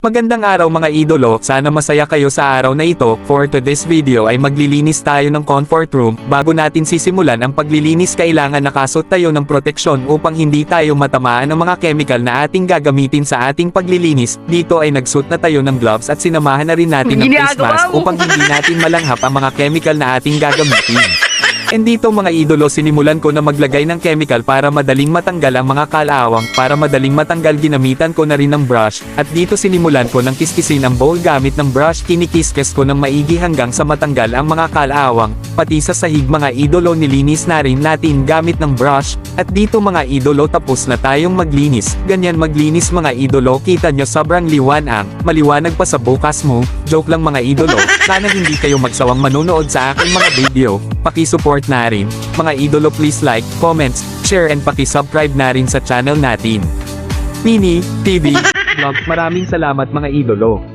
Magandang araw mga idolo, sana masaya kayo sa araw na ito. For today's video ay maglilinis tayo ng comfort room. Bago natin sisimulan ang paglilinis kailangan nakasuot tayo ng proteksyon upang hindi tayo matamaan ng mga chemical na ating gagamitin sa ating paglilinis. Dito ay nagsuot na tayo ng gloves at sinamahan na rin natin ng face mask upang hindi natin malanghap ang mga chemical na ating gagamitin. And dito mga idolo sinimulan ko na maglagay ng chemical para madaling matanggal ang mga kalawang. Para madaling matanggal ginamitan ko na rin ng brush. At dito sinimulan ko ng kiskisin ang bowl gamit ng brush. Kinikiskes ko ng maigi hanggang sa matanggal ang mga kalawang. Pati sa sahig mga idolo nilinis na rin natin gamit ng brush. At dito mga idolo tapos na tayong maglinis. Ganyan maglinis mga idolo, kita nyo sobrang liwanag. Maliwanag pa sa bukas mo. Joke lang mga idolo. Sana hindi kayo magsawang manonood sa aking mga video. Paki-support na rin. Mga idolo please like, comments, share and paki-subscribe na rin sa channel natin. Mini TV Vlog. Maraming salamat mga idolo.